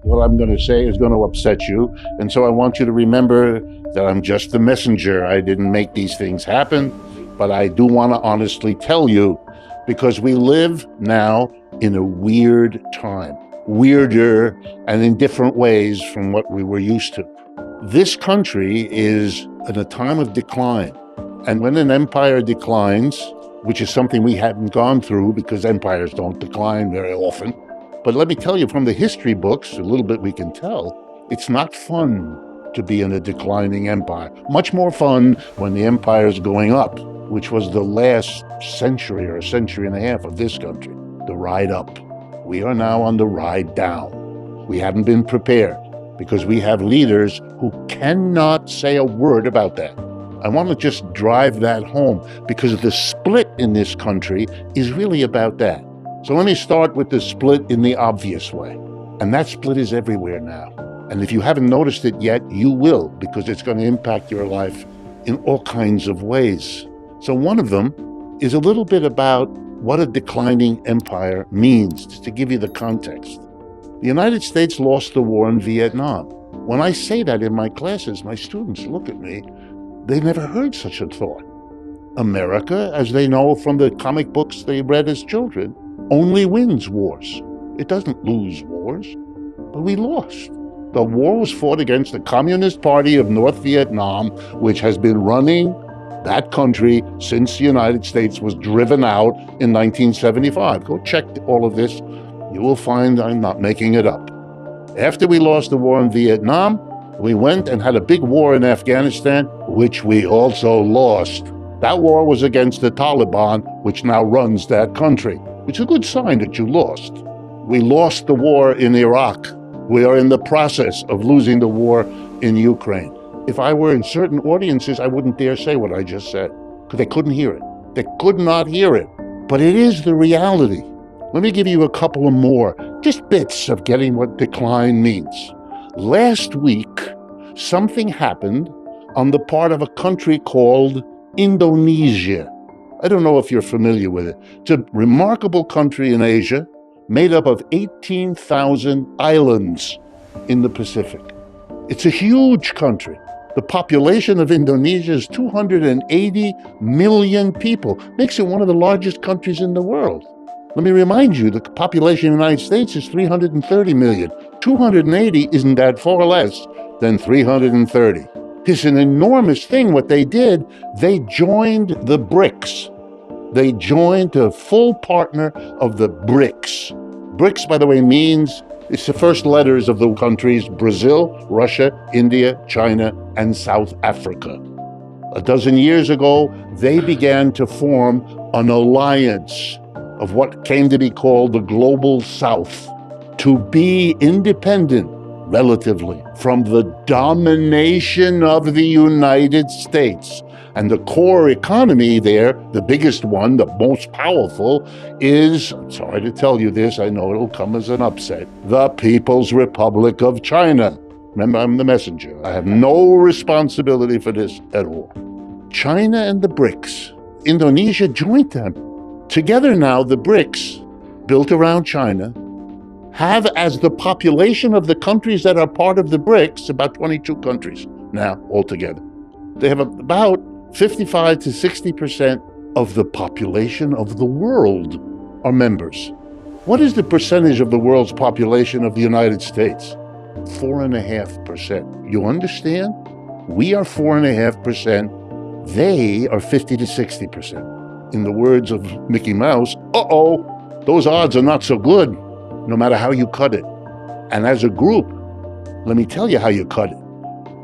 what I'm going to say is going to upset you. And so I want you to remember that I'm just the messenger. I didn't make these things happen, but I do want to honestly tell you, because we live now in a weird time, weirder and in different ways from what we were used to. This country is in a time of decline. And when an empire declines, which is something we haven't gone through because empires don't decline very often, but let me tell you from the history books, a little bit we can tell, it's not fun to be in a declining empire. Much more fun when the empire is going up, which was the last century or a century and a half of this country, the ride up. We are now on the ride down. We haven't been prepared because we have leaders who cannot say a word about that. I want to just drive that home because the split in this country is really about that. So let me start with the split in the obvious way. And that split is everywhere now. And if you haven't noticed it yet, you will, because it's going to impact your life in all kinds of ways. So one of them is a little bit about what a declining empire means, just to give you the context. The United States lost the war in Vietnam. When I say that in my classes, my students look at me. They've never heard such a thought. America, as they know from the comic books they read as children, only wins wars. It doesn't lose wars, but we lost. The war was fought against the Communist Party of North Vietnam, which has been running that country since the United States was driven out in 1975. Go check all of this. You will find I'm not making it up. After we lost the war in Vietnam, we went and had a big war in Afghanistan, which we also lost. That war was against the Taliban, which now runs that country. It's a good sign that you lost. We lost the war in Iraq. We are in the process of losing the war in Ukraine. If I were in certain audiences, I wouldn't dare say what I just said, because they couldn't hear it. They could not hear it. But it is the reality. Let me give you a couple of more, just bits of getting what decline means. Last week, something happened on the part of a country called Indonesia. I don't know if you're familiar with it. It's a remarkable country in Asia, made up of 18,000 islands in the Pacific. It's a huge country. The population of Indonesia is 280 million people. Makes it one of the largest countries in the world. Let me remind you, the population of the United States is 330 million. 280 isn't that far less than 330. It's an enormous thing what they did. They joined the BRICS. They joined a full partner of the BRICS. BRICS, by the way, means it's the first letters of the countries Brazil, Russia, India, China, and South Africa. A dozen years ago, they began to form an alliance of what came to be called the Global South, to be independent, relatively, from the domination of the United States. And the core economy there, the biggest one, the most powerful, is, sorry to tell you this, I know it'll come as an upset, the People's Republic of China. Remember, I'm the messenger. I have no responsibility for this at all. China and the BRICS, Indonesia joined them. Together now, the BRICS, built around China, have as the population of the countries that are part of the BRICS, about 22 countries now altogether. They have about 55 to 60% of the population of the world are members. What is the percentage of the world's population of the United States? 4.5%. You understand? We are 4.5%. They are 50 to 60%. In the words of Mickey Mouse, uh-oh, those odds are not so good, no matter how you cut it. And as a group, let me tell you how you cut it.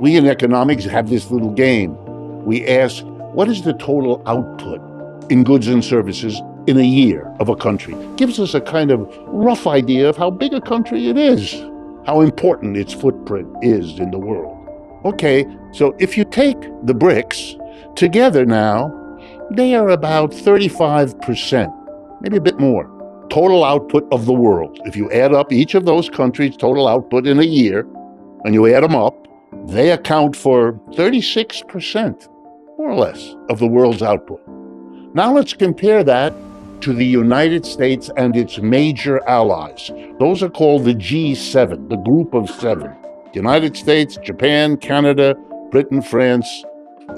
We in economics have this little game. We ask, what is the total output in goods and services in a year of a country? Gives us a kind of rough idea of how big a country it is, how important its footprint is in the world. Okay, so if you take the BRICS together now, they are about 35%, maybe a bit more, total output of the world. If you add up each of those countries' total output in a year, and you add them up, they account for 36%, more or less, of the world's output. Now let's compare that to the United States and its major allies. Those are called the G7, the group of seven. The United States, Japan, Canada, Britain, France,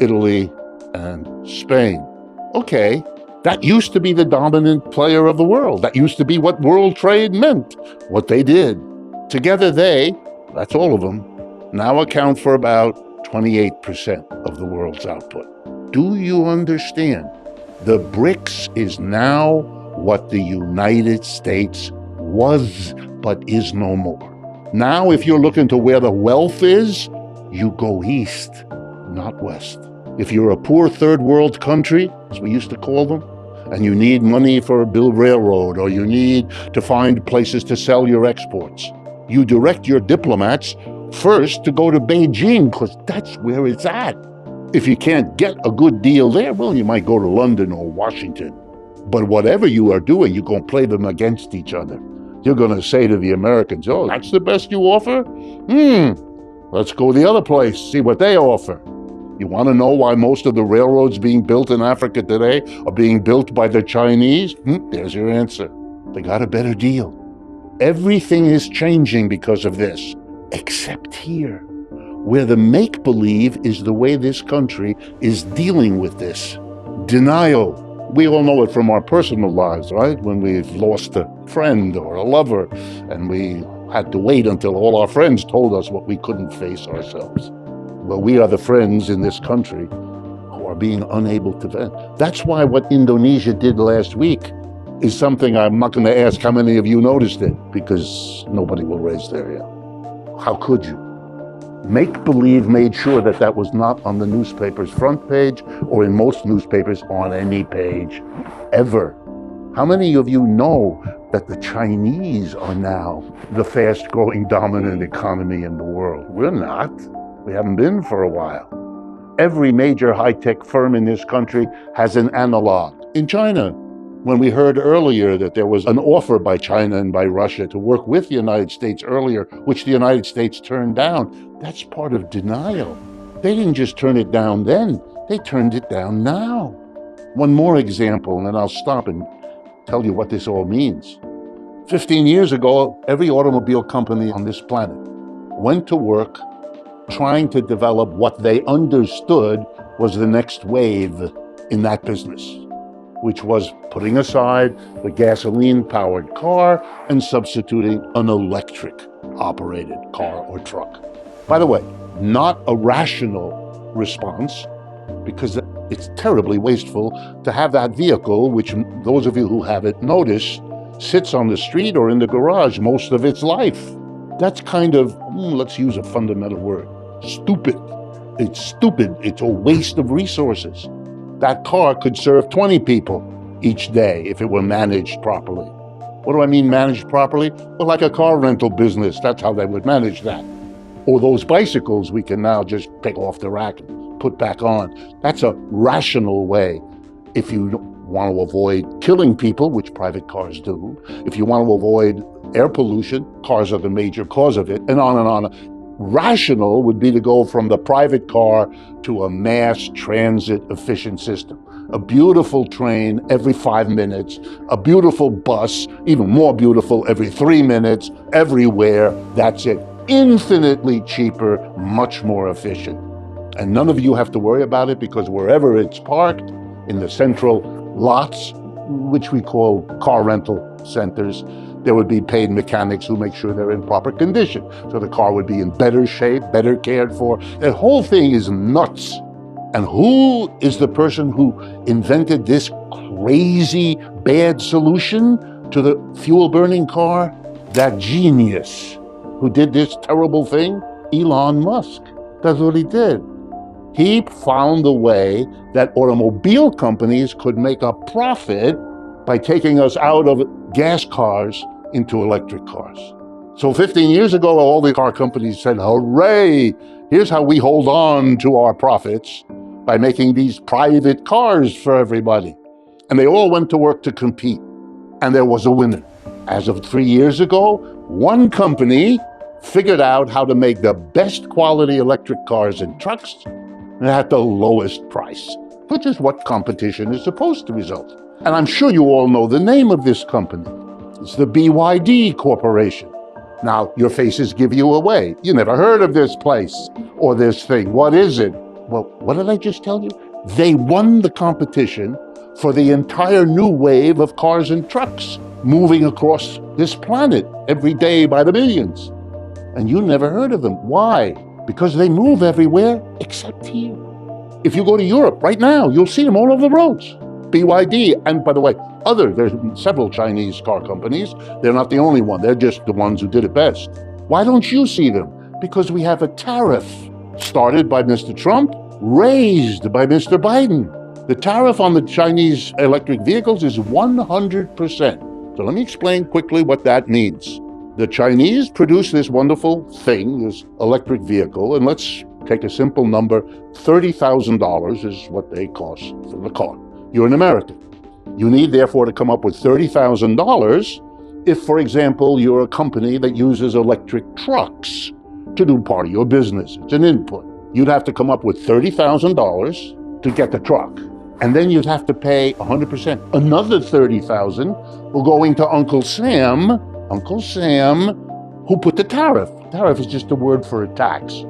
Italy, and Spain. Okay, that used to be the dominant player of the world. That used to be what world trade meant, what they did. Together that's all of them, now account for about 28% of the world's output. Do you understand? The BRICS is now what the United States was, but is no more. Now, if you're looking to where the wealth is, you go east, not west. If you're a poor third world country, as we used to call them, and you need money for a build railroad, or you need to find places to sell your exports, you direct your diplomats first to go to Beijing, because that's where it's at. If you can't get a good deal there, well, you might go to London or Washington. But whatever you are doing, you're going to play them against each other. You're going to say to the Americans, oh, that's the best you offer? Let's go the other place, see what they offer. You want to know why most of the railroads being built in Africa today are being built by the Chinese? There's your answer. They got a better deal. Everything is changing because of this, except here, where the make-believe is the way this country is dealing with this. Denial. We all know it from our personal lives, right? When we've lost a friend or a lover, and we had to wait until all our friends told us what we couldn't face ourselves. Well, we are the friends in this country who are being unable to vent. That's why what Indonesia did last week is something I'm not going to ask how many of you noticed it, because nobody will raise their hand. How could you? Make-believe made sure that that was not on the newspaper's front page, or in most newspapers on any page, ever. How many of you know that the Chinese are now the fast-growing dominant economy in the world? We're not. We haven't been for a while. Every major high-tech firm in this country has an analog in China. When we heard earlier that there was an offer by China and by Russia to work with the United States earlier, which the United States turned down, that's part of denial. They didn't just turn it down then, they turned it down now. One more example, and then I'll stop and tell you what this all means. 15 years ago, every automobile company on this planet went to work trying to develop what they understood was the next wave in that business, which was putting aside the gasoline-powered car and substituting an electric-operated car or truck. By the way, not a rational response, because it's terribly wasteful to have that vehicle, which those of you who have it notice, sits on the street or in the garage most of its life. That's kind of, let's use a fundamental word, stupid. It's stupid. It's a waste of resources. That car could serve 20 people each day if it were managed properly. What do I mean managed properly? Well, like a car rental business, that's how they would manage that. Or those bicycles we can now just pick off the rack and put back on. That's a rational way. If you want to avoid killing people, which private cars do, if you want to avoid air pollution, cars are the major cause of it, and on and on. Rational would be to go from the private car to a mass transit efficient system. A beautiful train every 5 minutes, a beautiful bus, even more beautiful every 3 minutes, everywhere. That's it. Infinitely cheaper, much more efficient. And none of you have to worry about it, because wherever it's parked, in the central lots, which we call car rental centers, there would be paid mechanics who make sure they're in proper condition. So the car would be in better shape, better cared for. The whole thing is nuts. And who is the person who invented this crazy bad solution to the fuel-burning car? That genius who did this terrible thing? Elon Musk. That's what he did. He found a way that automobile companies could make a profit by taking us out of gas cars into electric cars. So 15 years ago, all the car companies said, hooray, here's how we hold on to our profits by making these private cars for everybody. And they all went to work to compete. And there was a winner. As of 3 years ago, one company figured out how to make the best quality electric cars and trucks at the lowest price, which is what competition is supposed to result. And I'm sure you all know the name of this company. It's the BYD Corporation. Now, your faces give you away. You never heard of this place or this thing. What is it? Well, what did I just tell you? They won the competition for the entire new wave of cars and trucks moving across this planet every day by the millions. And you never heard of them. Why? Because they move everywhere except here. If you go to Europe right now, you'll see them all over the roads. BYD, and by the way, there's several Chinese car companies. They're not the only one. They're just the ones who did it best. Why don't you see them? Because we have a tariff started by Mr. Trump, raised by Mr. Biden. The tariff on the Chinese electric vehicles is 100%. So let me explain quickly what that means. The Chinese produce this wonderful thing, this electric vehicle, and let's take a simple number. $30,000 is what they cost for the car. You're an American. You need, therefore, to come up with $30,000 if, for example, you're a company that uses electric trucks to do part of your business. It's an input. You'd have to come up with $30,000 to get the truck. And then you'd have to pay 100%. Another $30,000 will go into Uncle Sam, who put the tariff. Tariff is just a word for a tax.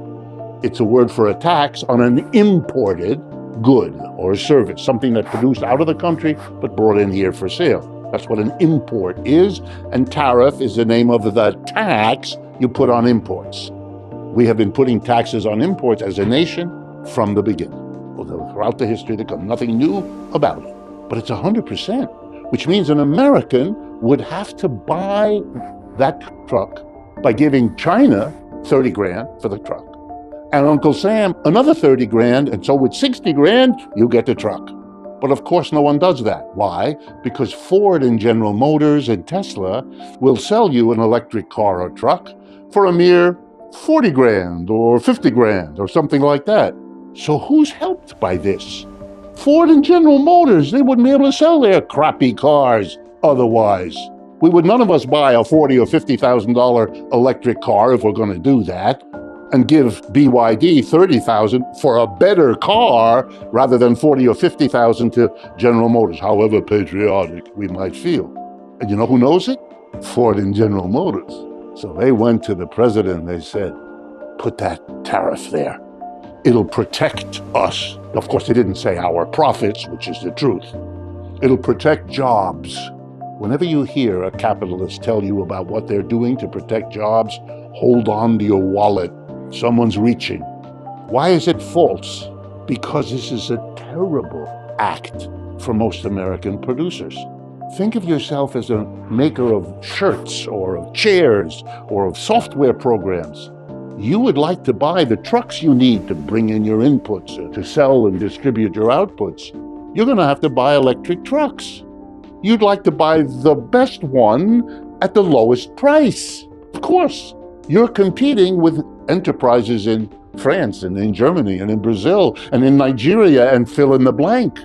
It's a word for a tax on an imported good or service, something that's produced out of the country but brought in here for sale. That's what an import is, and tariff is the name of the tax you put on imports. We have been putting taxes on imports as a nation from the beginning. Throughout the history, there's nothing new about it. But it's 100%, which means an American would have to buy that truck by giving China 30 grand for the truck, and Uncle Sam another 30 grand, and so with 60 grand, you get the truck. But of course, no one does that. Why? Because Ford and General Motors and Tesla will sell you an electric car or truck for a mere 40 grand or 50 grand or something like that. So who's helped by this? Ford and General Motors, they wouldn't be able to sell their crappy cars otherwise. None of us buy a $40,000 or $50,000 electric car if we're going to do that, and give BYD $30,000 for a better car rather than $40,000 or $50,000 to General Motors, however patriotic we might feel. And you know who knows it? Ford and General Motors. So they went to the president and they said, put that tariff there. It'll protect us. Of course, they didn't say our profits, which is the truth. It'll protect jobs. Whenever you hear a capitalist tell you about what they're doing to protect jobs, hold on to your wallet. Someone's reaching. Why is it false? Because this is a terrible act for most American producers. Think of yourself as a maker of shirts or of chairs or of software programs. You would like to buy the trucks you need to bring in your inputs, to sell and distribute your outputs. You're going to have to buy electric trucks. You'd like to buy the best one at the lowest price. Of course, you're competing with enterprises in France and in Germany and in Brazil and in Nigeria and fill in the blank.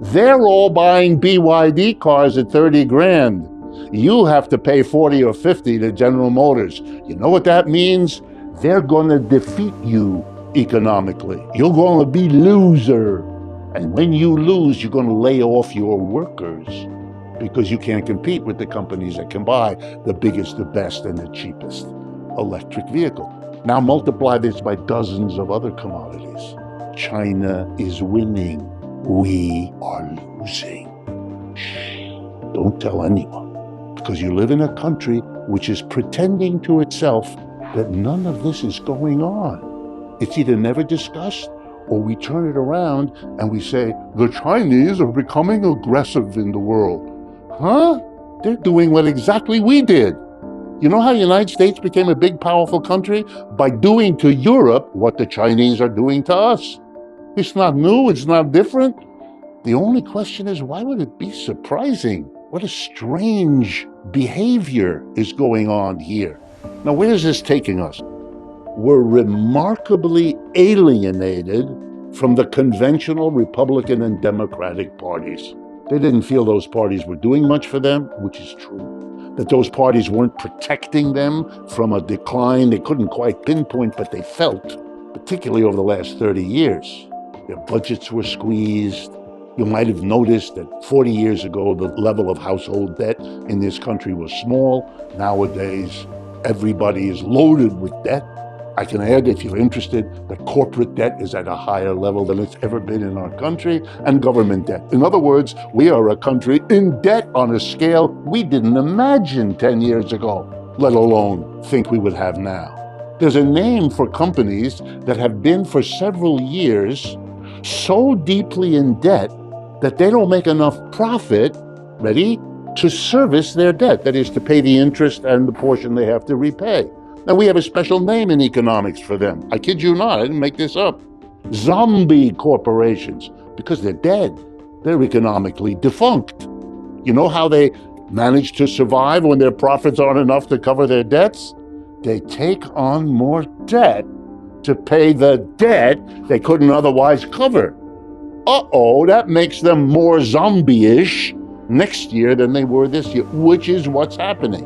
They're all buying BYD cars at 30 grand. You have to pay 40 or 50 to General Motors. You know what that means? They're going to defeat you economically. You're going to be loser. And when you lose, you're going to lay off your workers because you can't compete with the companies that can buy the biggest, the best, and the cheapest electric vehicle. Now multiply this by dozens of other commodities. China is winning. We are losing. Shh, don't tell anyone, because you live in a country which is pretending to itself that none of this is going on. It's either never discussed or we turn it around and we say, the Chinese are becoming aggressive in the world. Huh? They're doing what exactly we did. You know how the United States became a big, powerful country? By doing to Europe what the Chinese are doing to us. It's not new, it's not different. The only question is, why would it be surprising? What a strange behavior is going on here. Now, where is this taking us? We're remarkably alienated from the conventional Republican and Democratic parties. They didn't feel those parties were doing much for them, which is true. That those parties weren't protecting them from a decline they couldn't quite pinpoint, but they felt, particularly over the last 30 years. Their budgets were squeezed. You might have noticed that 40 years ago, the level of household debt in this country was small. Nowadays, everybody is loaded with debt. I can add, if you're interested, that corporate debt is at a higher level than it's ever been in our country, and government debt. In other words, we are a country in debt on a scale we didn't imagine 10 years ago, let alone think we would have now. There's a name for companies that have been for several years so deeply in debt that they don't make enough profit, ready, to service their debt. That is, to pay the interest and the portion they have to repay. Now, we have a special name in economics for them. I kid you not, I didn't make this up. Zombie corporations, because they're dead. They're economically defunct. You know how they manage to survive when their profits aren't enough to cover their debts? They take on more debt to pay the debt they couldn't otherwise cover. Uh-oh, that makes them more zombie-ish next year than they were this year, which is what's happening.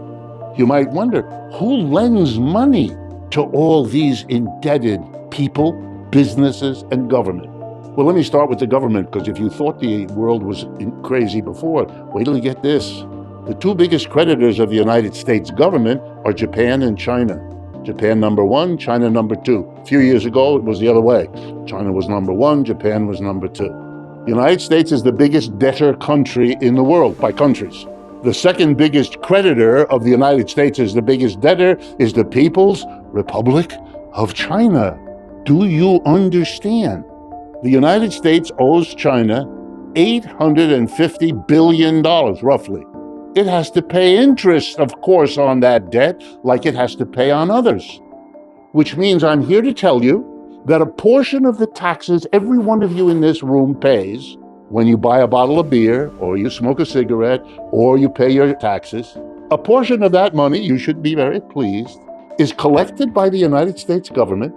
You might wonder, who lends money to all these indebted people, businesses, and government? Well, let me start with the government, because if you thought the world was crazy before, wait till you get this. The two biggest creditors of the United States government are Japan and China. Japan number one, China number two. A few years ago, it was the other way. China was number one, Japan was number two. The United States is the biggest debtor country in the world by countries. The second biggest creditor of the United States as the biggest debtor is the People's Republic of China. Do you understand? The United States owes China $850 billion, roughly. It has to pay interest, of course, on that debt, like it has to pay on others. Which means I'm here to tell you that a portion of the taxes every one of you in this room pays when you buy a bottle of beer, or you smoke a cigarette, or you pay your taxes, a portion of that money, you should be very pleased, is collected by the United States government,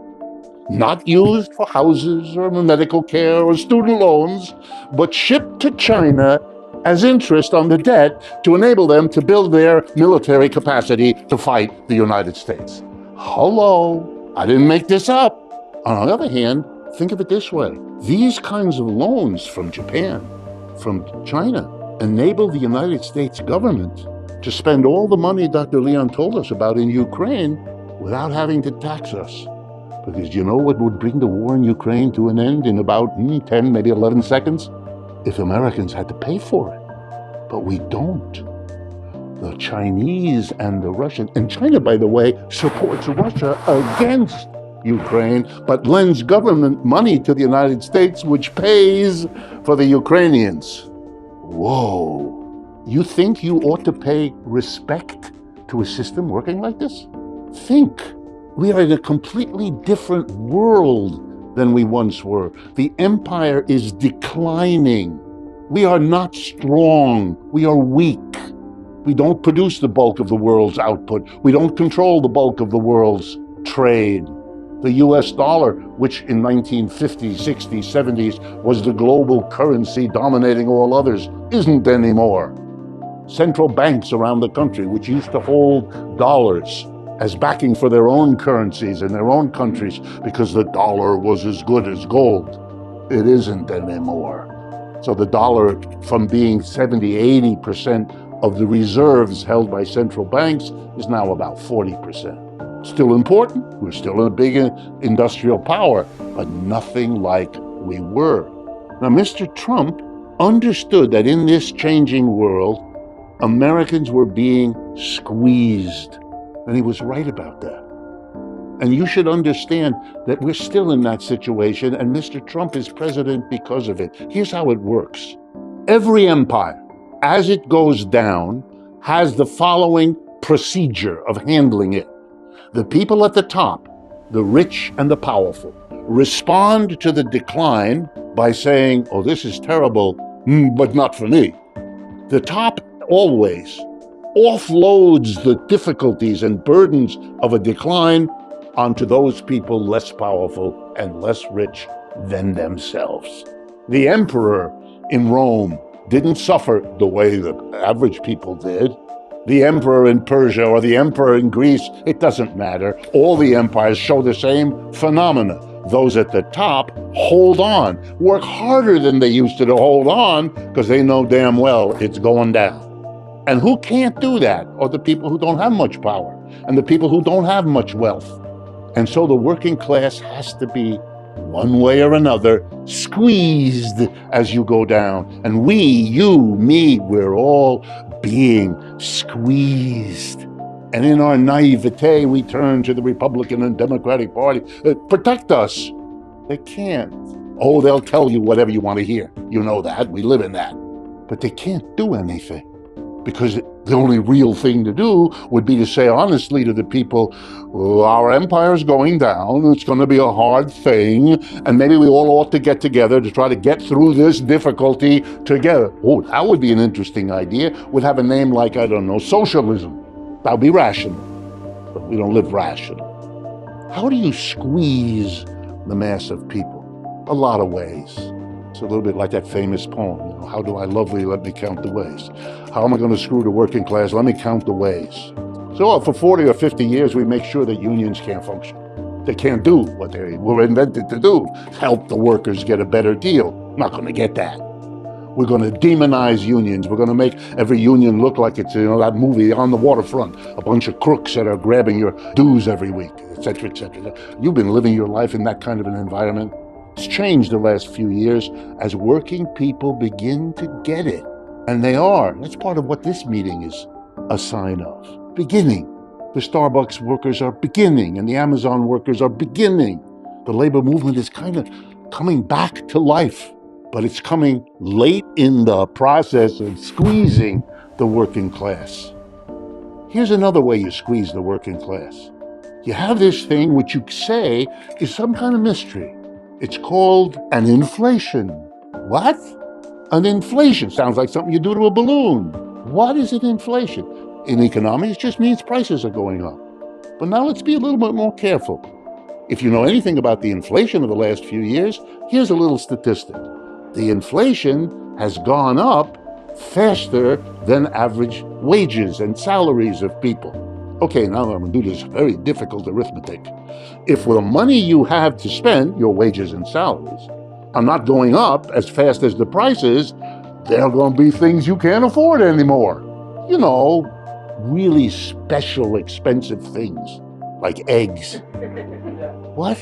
not used for houses or medical care or student loans, but shipped to China as interest on the debt to enable them to build their military capacity to fight the United States. Hello, I didn't make this up. On the other hand, think of it this way. These kinds of loans from Japan, from China, enable the United States government to spend all the money Dr. Leon told us about in Ukraine without having to tax us. Because you know what would bring the war in Ukraine to an end in about 10, maybe 11 seconds? If Americans had to pay for it. But we don't. The Chinese and the Russians, and China, by the way, supports Russia against Ukraine, but lends government money to the United States, which pays for the Ukrainians. Whoa. You think you ought to pay respect to a system working like this? Think. We are in a completely different world than we once were. The empire is declining. We are not strong. We are weak. We don't produce the bulk of the world's output. We don't control the bulk of the world's trade. The US dollar, which in 1950s, 60s, 70s was the global currency dominating all others, isn't anymore. Central banks around the country, which used to hold dollars as backing for their own currencies in their own countries because the dollar was as good as gold, it isn't anymore. So the dollar, from being 70, 80% of the reserves held by central banks, is now about 40%. Still important, we're still a big industrial power, but nothing like we were. Now, Mr. Trump understood that in this changing world, Americans were being squeezed, and he was right about that. And you should understand that we're still in that situation, and Mr. Trump is president because of it. Here's how it works. Every empire, as it goes down, has the following procedure of handling it. The people at the top, the rich and the powerful, respond to the decline by saying, oh, this is terrible, but not for me. The top always offloads the difficulties and burdens of a decline onto those people less powerful and less rich than themselves. The emperor in Rome didn't suffer the way the average people did. The emperor in Persia or the emperor in Greece, it doesn't matter. All the empires show the same phenomena. those at the top hold on, work harder than they used to hold on because they know damn well it's going down. And who can't do that are the people who don't have much power and the people who don't have much wealth. And so the working class has to be, one way or another, squeezed as you go down. And we, you, me, we're all being squeezed. And in our naivete, we turn to the Republican and Democratic Party. Protect us. They can't. Oh, they'll tell you whatever you want to hear. You know that. We live in that. But they can't do anything. Because the only real thing to do would be to say honestly to the people, well, our empire's going down, it's going to be a hard thing, and maybe we all ought to get together to try to get through this difficulty together. Oh, that would be an interesting idea. Would have a name like, I don't know, socialism. That would be rational. But we don't live rational. How do you squeeze the mass of people? A lot of ways. It's a little bit like that famous poem, how do I love thee, let me count the ways. How am I going to screw the working class? Let me count the ways. So for 40 or 50 years, we make sure that unions can't function. They can't do what they were invented to do, help the workers get a better deal. Not going to get that. We're going to demonize unions. We're going to make every union look like it's, that movie On the Waterfront, a bunch of crooks that are grabbing your dues every week, et cetera, et cetera. You've been living your life in that kind of an environment. It's changed the last few years as working people begin to get it. And they are. That's part of what this meeting is a sign of. Beginning. The Starbucks workers are beginning, and the Amazon workers are beginning. The labor movement is kind of coming back to life, but it's coming late in the process of squeezing the working class. Here's another way you squeeze the working class. You have this thing which you say is some kind of mystery. It's called an inflation. What? An inflation sounds like something you do to a balloon. What is an inflation? In economics, it just means prices are going up. But now let's be a little bit more careful. If you know anything about the inflation of the last few years, here's a little statistic. The inflation has gone up faster than average wages and salaries of people. Okay, now I'm going to do this very difficult arithmetic. If the money you have to spend, your wages and salaries, are not going up as fast as the prices, there are going to be things you can't afford anymore. Really special, expensive things, like eggs. What?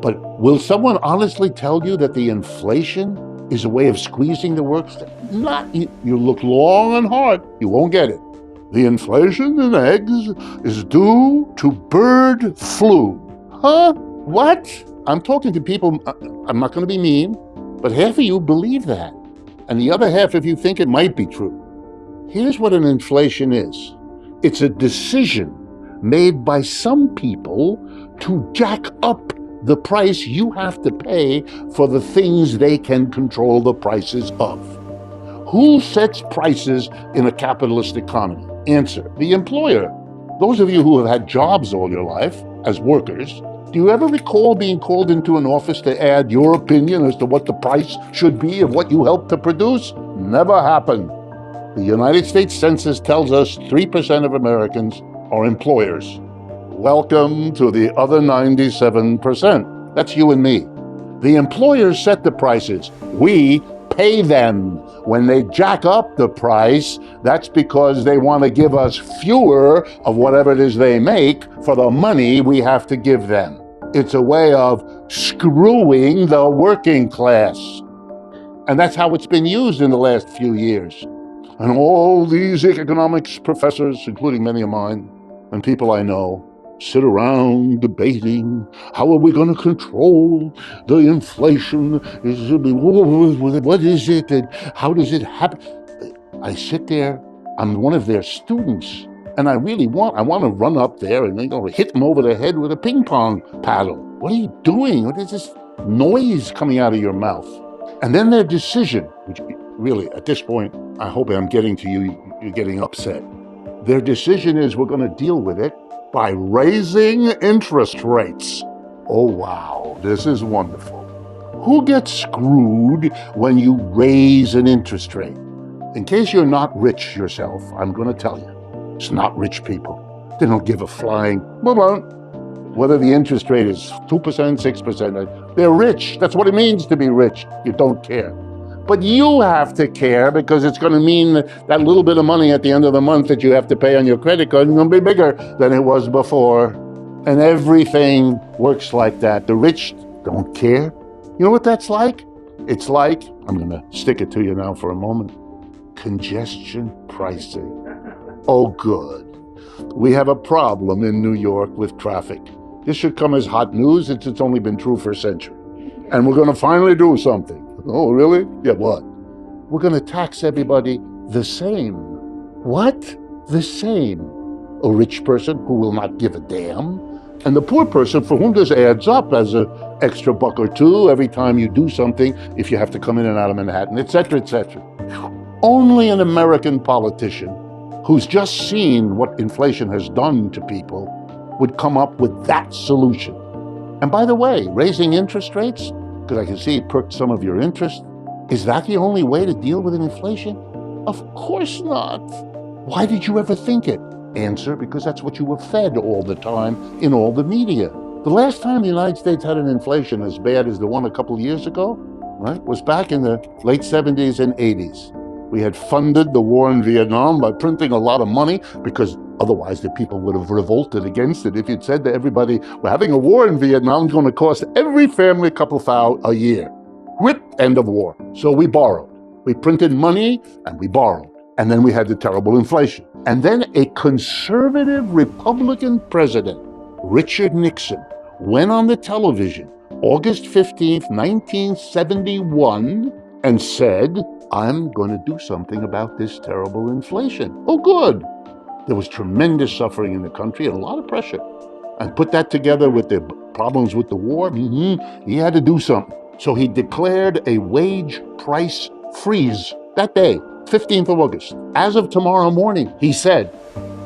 But will someone honestly tell you that the inflation is a way of squeezing the workers? Not. You look long and hard, you won't get it. The inflation in eggs is due to bird flu. Huh? What? I'm talking to people, I'm not going to be mean, but half of you believe that. And the other half of you think it might be true. Here's what an inflation is. It's a decision made by some people to jack up the price you have to pay for the things they can control the prices of. Who sets prices in a capitalist economy? Answer, the employer. Those of you who have had jobs all your life as workers, do you ever recall being called into an office to add your opinion as to what the price should be of what you helped to produce? Never happened. The United States Census tells us 3% of Americans are employers. Welcome to the other 97%. That's you and me. The employers set the prices. We pay them. When they jack up the price, that's because they want to give us fewer of whatever it is they make for the money we have to give them. It's a way of screwing the working class. And that's how it's been used in the last few years. And all these economics professors, including many of mine, and people I know, sit around debating, how are we going to control the inflation? What is it? And how does it happen? I sit there, I'm one of their students, and I want to run up there and hit them over the head with a ping pong paddle. What are you doing? What is this noise coming out of your mouth? And then their decision, which really, at this point, I hope I'm getting to you, you're getting upset. Their decision is we're going to deal with it by raising interest rates. Oh, wow, this is wonderful. Who gets screwed when you raise an interest rate? In case you're not rich yourself, I'm going to tell you, it's not rich people. They don't give a flying, Whether the interest rate is 2%, 6%, they're rich. That's what it means to be rich. You don't care. But you have to care because it's going to mean that little bit of money at the end of the month that you have to pay on your credit card is going to be bigger than it was before. And everything works like that. The rich don't care. You know what that's like? It's like, I'm going to stick it to you now for a moment, congestion pricing. Oh, good. We have a problem in New York with traffic. This should come as hot news since it's only been true for a century. And we're going to finally do something. Oh, really? Yeah, what? We're going to tax everybody the same. What? The same. A rich person who will not give a damn, and the poor person for whom this adds up as an extra buck or two every time you do something, if you have to come in and out of Manhattan, etc., etc. Only an American politician who's just seen what inflation has done to people would come up with that solution. And by the way, raising interest rates, because I can see it perked some of your interest, is that the only way to deal with an inflation? Of course not. Why did you ever think it? Answer, because that's what you were fed all the time in all the media. The last time the United States had an inflation as bad as the one a couple of years ago, right, was back in the late 70s and 80s. We had funded the war in Vietnam by printing a lot of money because otherwise the people would have revolted against it. If you'd said to everybody, we're having a war in Vietnam, it's going to cost every family a couple $1,000 a year. Whip, end of war. So we borrowed. We printed money and we borrowed. And then we had the terrible inflation. And then a conservative Republican president, Richard Nixon, went on the television August 15th, 1971, and said, I'm going to do something about this terrible inflation. Oh, good. There was tremendous suffering in the country and a lot of pressure. And put that together with the problems with the war, he had to do something. So he declared a wage price freeze that day, 15th of August. As of tomorrow morning, he said,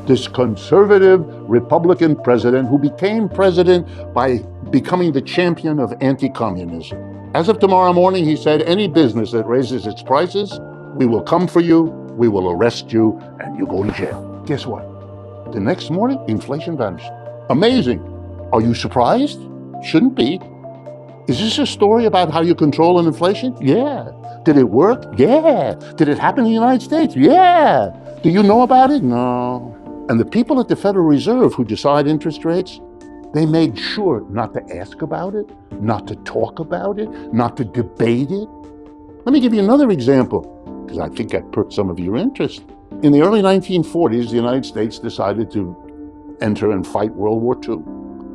this conservative Republican president who became president by becoming the champion of anti-communism. As of tomorrow morning, he said, any business that raises its prices, we will come for you, we will arrest you, and you go to jail. Guess what? The next morning, inflation vanished. Amazing. Are you surprised? Shouldn't be. Is this a story about how you control an inflation? Yeah. Did it work? Yeah. Did it happen in the United States? Yeah. Do you know about it? No. And the people at the Federal Reserve who decide interest rates, they made sure not to ask about it, not to talk about it, not to debate it. Let me give you another example, because I think that perked some of your interest. In the early 1940s, the United States decided to enter and fight World War II.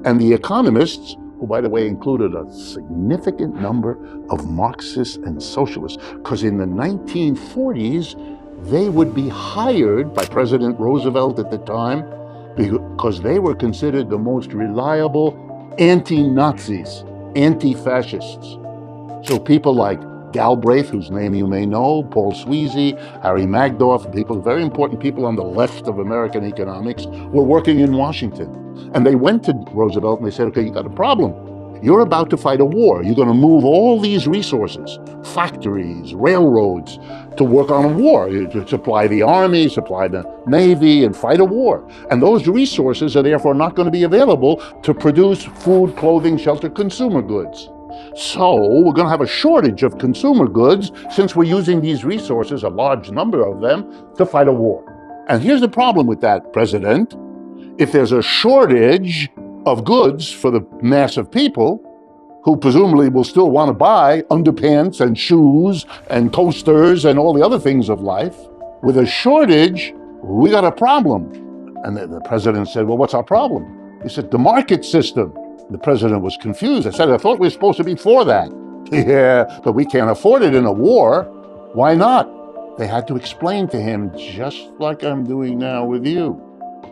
And the economists, who, by the way, included a significant number of Marxists and socialists, because in the 1940s, they would be hired by President Roosevelt at the time because they were considered the most reliable anti-Nazis, anti-fascists. So people like Galbraith, whose name you may know, Paul Sweezy, Harry Magdoff, people, very important people on the left of American economics, were working in Washington. And they went to Roosevelt and they said, okay, you got a problem. You're about to fight a war. You're going to move all these resources, factories, railroads, to work on a war, to supply the army, supply the navy, and fight a war. And those resources are therefore not going to be available to produce food, clothing, shelter, consumer goods. So we're going to have a shortage of consumer goods since we're using these resources, a large number of them, to fight a war. And here's the problem with that, President. If there's a shortage of goods for the mass of people who presumably will still want to buy underpants and shoes and toasters and all the other things of life, with a shortage, we got a problem. And the president said, well, what's our problem? He said, the market system. The president was confused. I said, I thought we were supposed to be for that. Yeah, but we can't afford it in a war. Why not? They had to explain to him, just like I'm doing now with you.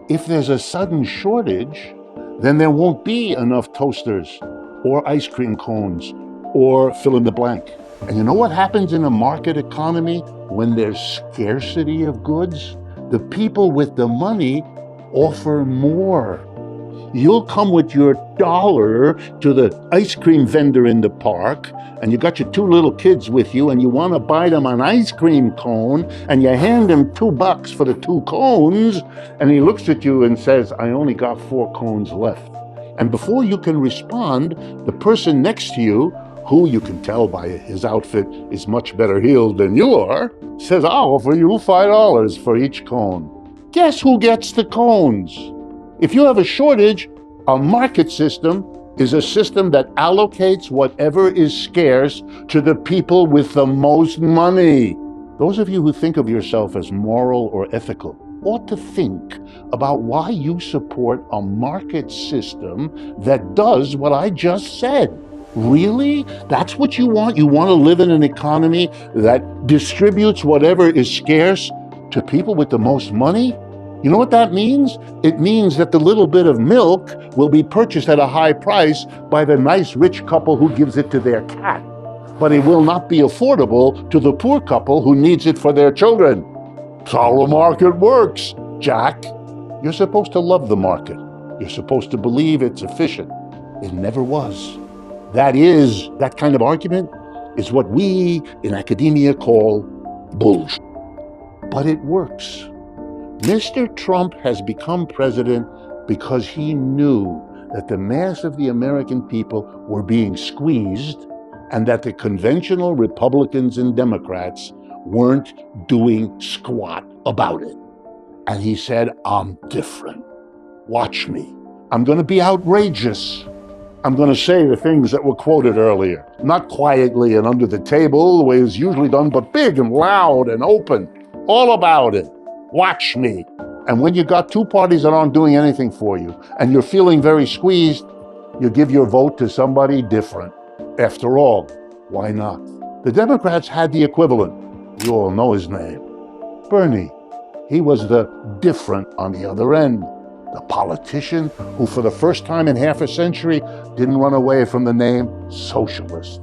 If there's a sudden shortage, then there won't be enough toasters or ice cream cones or fill in the blank. And you know what happens in a market economy when there's scarcity of goods? The people with the money offer more. You'll come with your dollar to the ice cream vendor in the park, and you got your two little kids with you, and you want to buy them an ice cream cone, and you hand him $2 for the 2 cones, and he looks at you and says, I only got 4 cones left. And before you can respond, the person next to you, who you can tell by his outfit is much better heeled than you are, says, I'll offer you $5 for each cone. Guess who gets the cones? If you have a shortage, a market system is a system that allocates whatever is scarce to the people with the most money. Those of you who think of yourself as moral or ethical ought to think about why you support a market system that does what I just said. Really? That's what you want? You want to live in an economy that distributes whatever is scarce to people with the most money? You know what that means? It means that the little bit of milk will be purchased at a high price by the nice rich couple who gives it to their cat. But it will not be affordable to the poor couple who needs it for their children. That's how the market works, Jack. You're supposed to love the market. You're supposed to believe it's efficient. It never was. That kind of argument is what we in academia call bullshit. But it works. Mr. Trump has become president because he knew that the mass of the American people were being squeezed and that the conventional Republicans and Democrats weren't doing squat about it. And he said, I'm different. Watch me. I'm going to be outrageous. I'm going to say the things that were quoted earlier, not quietly and under the table, the way it's usually done, but big and loud and open, all about it. Watch me. And when you got two parties that aren't doing anything for you and you're feeling very squeezed, you give your vote to somebody different. After all, why not? The Democrats had the equivalent. You all know his name. Bernie. He was the different on the other end. The politician who for the first time in half a century didn't run away from the name socialist.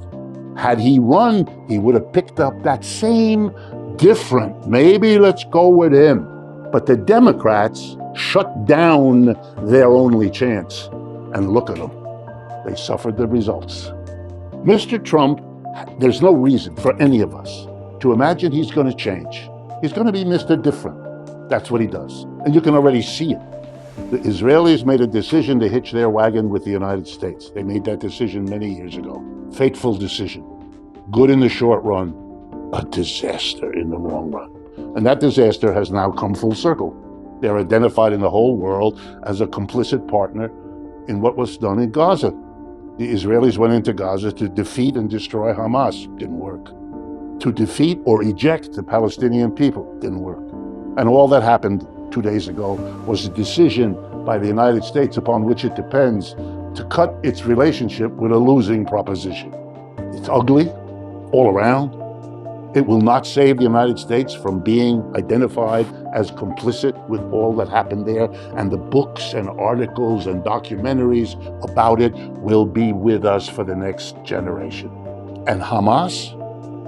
Had he run, he would have picked up that same different. Maybe let's go with him. But the Democrats shut down their only chance. And look at them. They suffered the results. Mr. Trump, there's no reason for any of us to imagine he's going to change. He's going to be Mr. Different. That's what he does. And you can already see it. The Israelis made a decision to hitch their wagon with the United States. They made that decision many years ago. Fateful decision. Good in the short run, a disaster in the long run. And that disaster has now come full circle. They're identified in the whole world as a complicit partner in what was done in Gaza. The Israelis went into Gaza to defeat and destroy Hamas. Didn't work. To defeat or eject the Palestinian people. Didn't work. And all that happened 2 days ago was a decision by the United States upon which it depends to cut its relationship with a losing proposition. It's ugly all around. It will not save the United States from being identified as complicit with all that happened there, and the books and articles and documentaries about it will be with us for the next generation. And Hamas,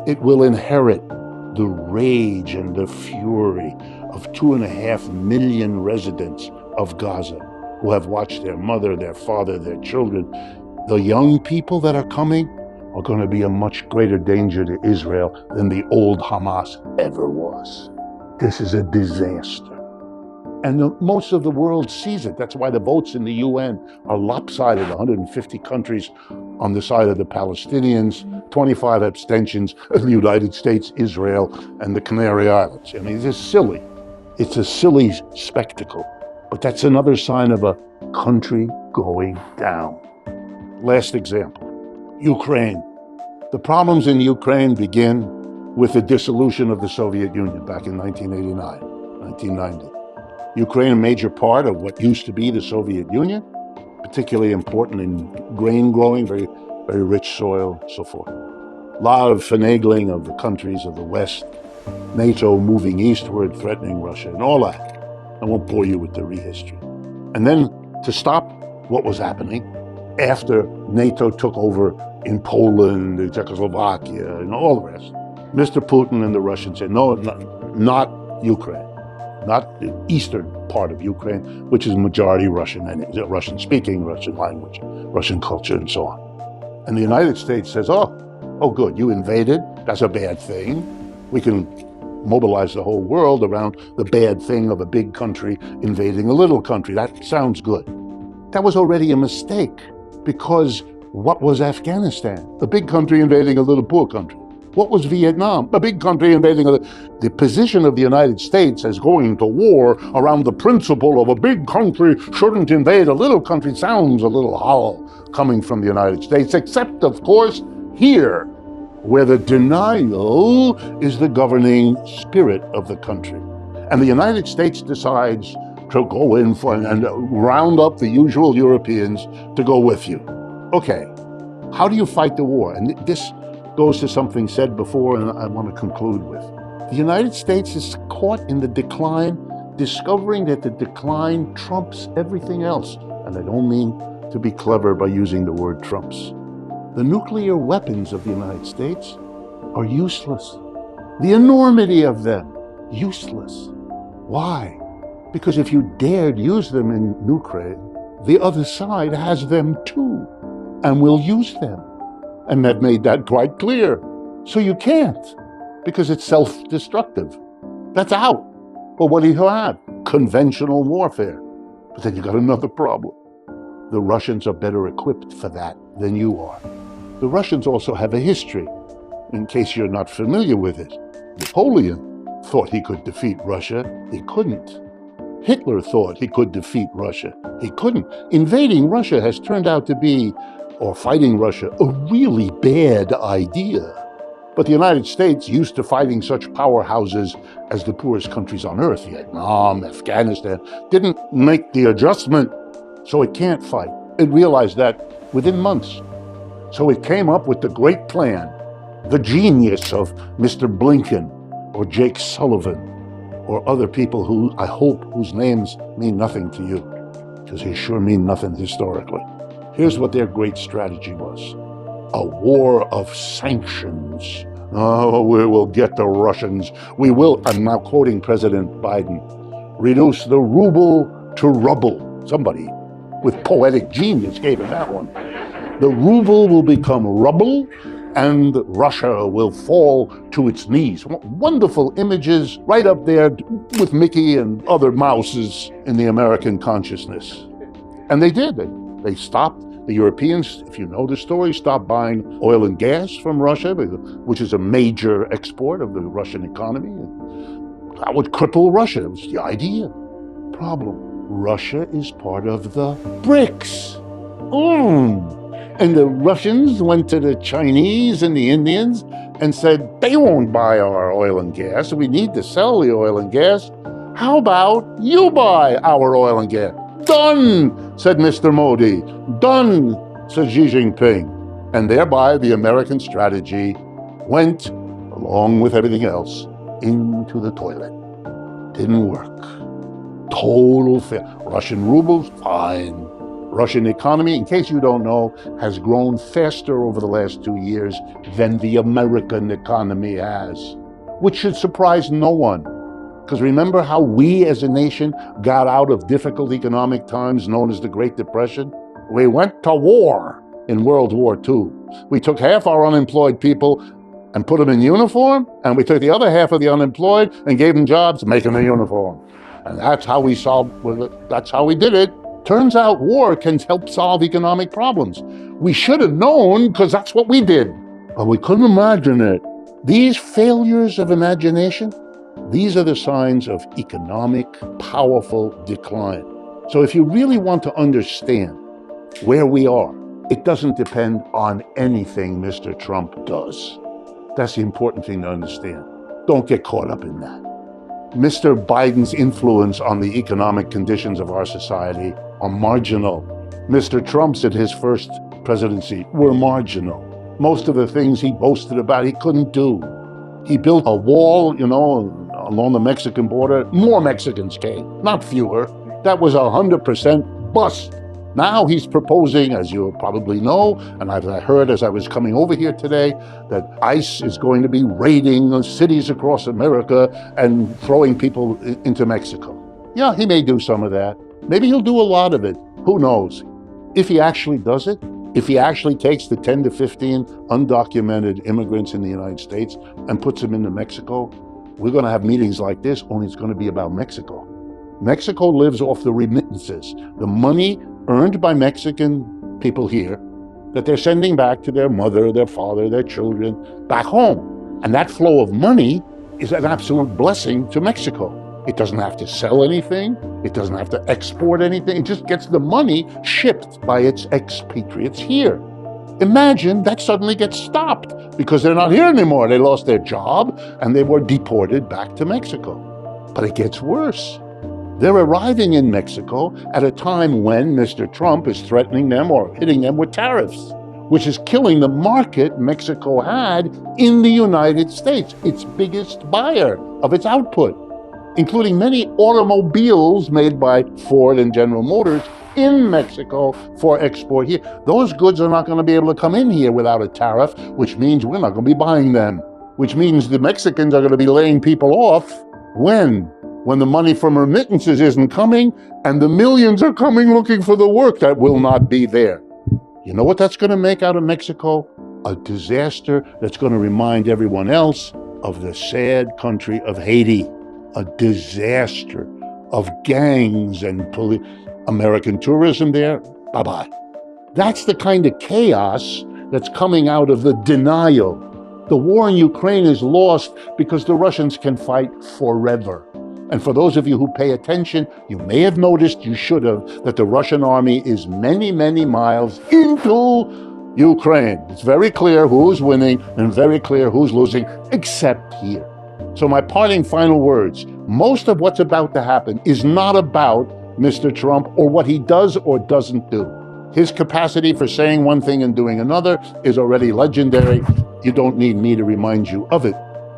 it will inherit the rage and the fury of 2.5 million residents of Gaza who have watched their mother, their father, their children. The young people that are coming are going to be a much greater danger to Israel than the old Hamas ever was. This is a disaster. And most of the world sees it. That's why the votes in the UN are lopsided, 150 countries on the side of the Palestinians, 25 abstentions of the United States, Israel, and the Canary Islands. I mean, it's just silly. It's a silly spectacle. But that's another sign of a country going down. Last example, Ukraine. The problems in Ukraine begin with the dissolution of the Soviet Union back in 1989, 1990. Ukraine, a major part of what used to be the Soviet Union, particularly important in grain growing, very, very rich soil, so forth. A lot of finagling of the countries of the West, NATO moving eastward, threatening Russia, and all that. I won't bore you with the rehistory. And then to stop what was happening after NATO took over in Poland, Czechoslovakia, and all the rest, Mr. Putin and the Russians said, no, not Ukraine. Not the eastern part of Ukraine, which is majority Russian and Russian-speaking, Russian language, Russian culture, and so on. And the United States says, oh, good, you invaded. That's a bad thing. We can mobilize the whole world around the bad thing of a big country invading a little country. That sounds good. That was already a mistake, because what was Afghanistan? A big country invading a little poor country. What was Vietnam? A big country invading The position of the United States as going to war around the principle of a big country shouldn't invade a little country sounds a little hollow coming from the United States, except, of course, here, where the denial is the governing spirit of the country. And the United States decides to go in for and round up the usual Europeans to go with you. Okay, how do you fight the war? And this goes to something said before, and I want to conclude with. The United States is caught in the decline, discovering that the decline trumps everything else. And I don't mean to be clever by using the word trumps. The nuclear weapons of the United States are useless. The enormity of them, useless. Why? Because if you dared use them in Ukraine, the other side has them too, and will use them. And they've made that quite clear. So you can't, because it's self-destructive. That's out. Well, what do you have? Conventional warfare. But then you got another problem. The Russians are better equipped for that than you are. The Russians also have a history, in case you're not familiar with it. Napoleon thought he could defeat Russia. He couldn't. Hitler thought he could defeat Russia. He couldn't. Invading Russia has turned out to be, or fighting Russia, a really bad idea. But the United States, used to fighting such powerhouses as the poorest countries on earth, Vietnam, Afghanistan, didn't make the adjustment, so it can't fight. It realized that within months. So it came up with the great plan, the genius of Mr. Blinken or Jake Sullivan or other people who I hope whose names mean nothing to you, because they sure mean nothing historically. Here's what their great strategy was. A war of sanctions. Oh, we will get the Russians. We will, I'm now quoting President Biden, reduce the ruble to rubble. Somebody with poetic genius gave him that one. The ruble will become rubble, and Russia will fall to its knees. Wonderful images right up there with Mickey and other mouses in the American consciousness. And they did. They stopped. The Europeans, if you know the story, stopped buying oil and gas from Russia, which is a major export of the Russian economy. That would cripple Russia. It was the idea. Problem. Russia is part of the BRICS. And the Russians went to the Chinese and the Indians and said, they won't buy our oil and gas. We need to sell the oil and gas. How about you buy our oil and gas? Done, said Mr. Modi. Done, said Xi Jinping. And thereby the American strategy went, along with everything else, into the toilet. Didn't work. Total failure. Russian rubles, fine. Russian economy, in case you don't know, has grown faster over the last 2 years than the American economy has, which should surprise no one. Because remember how we as a nation got out of difficult economic times known as the Great Depression? We went to war in World War II. We took half our unemployed people and put them in uniform, and we took the other half of the unemployed and gave them jobs making the uniform. And that's how we that's how we did it. Turns out war can help solve economic problems. We should have known, because that's what we did. But we couldn't imagine it. These failures of imagination, these are the signs of economic, powerful decline. So if you really want to understand where we are, it doesn't depend on anything Mr. Trump does. That's the important thing to understand. Don't get caught up in that. Mr. Biden's influence on the economic conditions of our society are marginal. Mr. Trump's at his first presidency were marginal. Most of the things he boasted about, he couldn't do. He built a wall, along the Mexican border. More Mexicans came, not fewer. That was 100% bust. Now he's proposing, as you probably know, and I heard as I was coming over here today, that ICE is going to be raiding cities across America and throwing people into Mexico. Yeah, he may do some of that. Maybe he'll do a lot of it. Who knows? If he actually does it, if he actually takes the 10 to 15 undocumented immigrants in the United States and puts them into Mexico, we're going to have meetings like this, only it's going to be about Mexico. Mexico lives off the remittances, the money earned by Mexican people here that they're sending back to their mother, their father, their children, back home. And that flow of money is an absolute blessing to Mexico. It doesn't have to sell anything. It doesn't have to export anything. It just gets the money shipped by its expatriates here. Imagine that suddenly gets stopped because they're not here anymore. They lost their job and they were deported back to Mexico. But it gets worse. They're arriving in Mexico at a time when Mr. Trump is threatening them or hitting them with tariffs, which is killing the market Mexico had in the United States, its biggest buyer of its output, including many automobiles made by Ford and General Motors in Mexico for export here. Those goods are not going to be able to come in here without a tariff, which means we're not going to be buying them, which means the Mexicans are going to be laying people off. When the money from remittances isn't coming and the millions are coming looking for the work that will not be there. You know what that's going to make out of Mexico? A disaster that's going to remind everyone else of the sad country of Haiti. A disaster of gangs and American tourism there. Bye-bye. That's the kind of chaos that's coming out of the denial. The war in Ukraine is lost because the Russians can fight forever. And for those of you who pay attention, you may have noticed, you should have, that the Russian army is many, many miles into Ukraine. It's very clear who's winning and very clear who's losing, except here. So my parting final words, most of what's about to happen is not about Mr. Trump or what he does or doesn't do. His capacity for saying one thing and doing another is already legendary. You don't need me to remind you of it.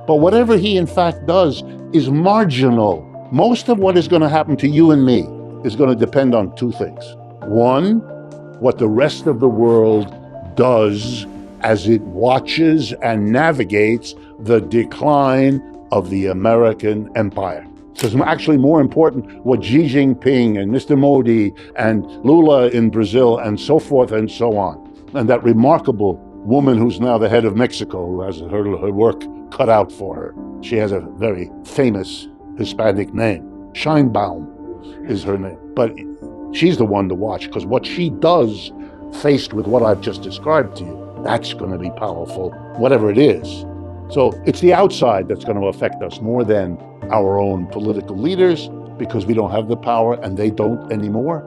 But whatever he in fact does is marginal. Most of what is going to happen to you and me is going to depend on two things. One, what the rest of the world does as it watches and navigates the decline of the American empire. So it's actually more important what Xi Jinping and Mr. Modi and Lula in Brazil and so forth and so on. And that remarkable woman who's now the head of Mexico, who has her work cut out for her. She has a very famous Hispanic name. Scheinbaum is her name. But she's the one to watch, because what she does, faced with what I've just described to you, that's going to be powerful, whatever it is. So it's the outside that's going to affect us more than our own political leaders, because we don't have the power and they don't anymore.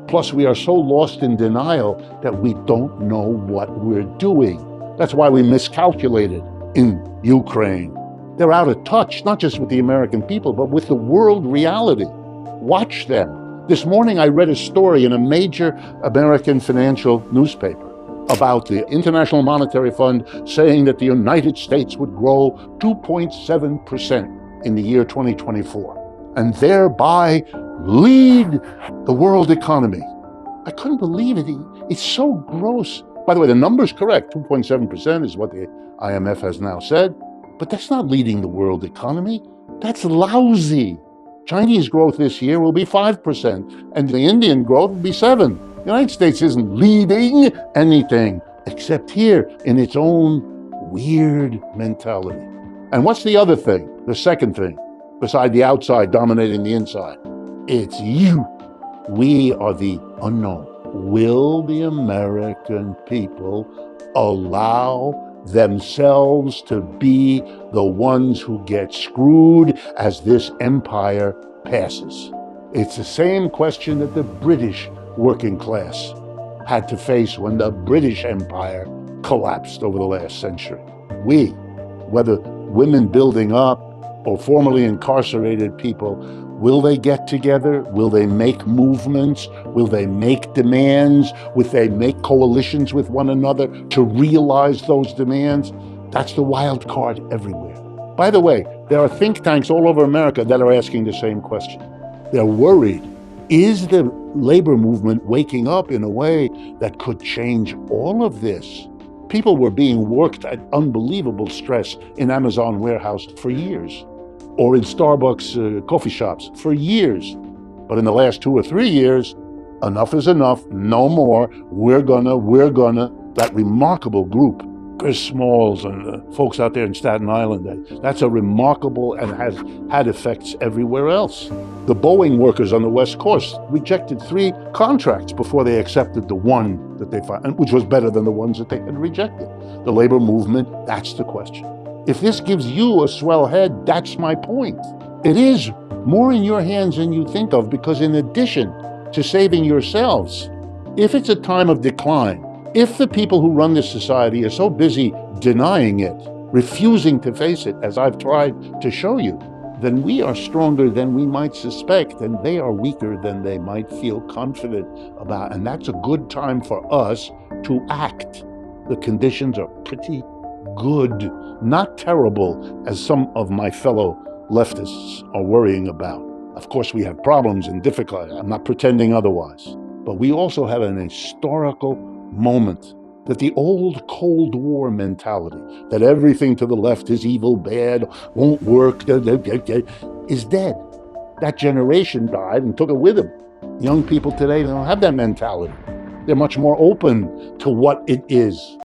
Plus, we are so lost in denial that we don't know what we're doing. That's why we miscalculated in Ukraine. They're out of touch, not just with the American people, but with the world reality. Watch them. This morning, I read a story in a major American financial newspaper about the International Monetary Fund saying that the United States would grow 2.7% in the year 2024, and thereby lead the world economy. I couldn't believe it. It's so gross. By the way, the number's correct. 2.7% is what the IMF has now said. But that's not leading the world economy. That's lousy. Chinese growth this year will be 5%, and the Indian growth will be 7%. The United States isn't leading anything, except here in its own weird mentality. And what's the other thing, the second thing, beside the outside dominating the inside? It's you. We are the unknown. Will the American people allow themselves to be the ones who get screwed as this empire passes? It's the same question that the British working class had to face when the British Empire collapsed over the last century. We, whether women building up or formerly incarcerated people, will they get together? Will they make movements? Will they make demands? Will they make coalitions with one another to realize those demands? That's the wild card everywhere. By the way, there are think tanks all over America that are asking the same question. They're worried. Is the labor movement waking up in a way that could change all of this? People were being worked at unbelievable stress in Amazon warehouse for years, or in Starbucks coffee shops for years. But in the last 2 or 3 years, enough is enough, no more, we're gonna, that remarkable group Vickers Smalls and the folks out there in Staten Island. That's a remarkable and has had effects everywhere else. The Boeing workers on the West Coast rejected 3 contracts before they accepted the one that they found, which was better than the ones that they had rejected. The labor movement, that's the question. If this gives you a swell head, that's my point. It is more in your hands than you think of, because in addition to saving yourselves, if it's a time of decline, if the people who run this society are so busy denying it, refusing to face it, as I've tried to show you, then we are stronger than we might suspect, and they are weaker than they might feel confident about. And that's a good time for us to act. The conditions are pretty good, not terrible, as some of my fellow leftists are worrying about. Of course, we have problems and difficulties. I'm not pretending otherwise. But we also have an historical moment that the old Cold War mentality, that everything to the left is evil, bad, won't work, is dead. That generation died and took it with them. Young people today, they don't have that mentality. They're much more open to what it is.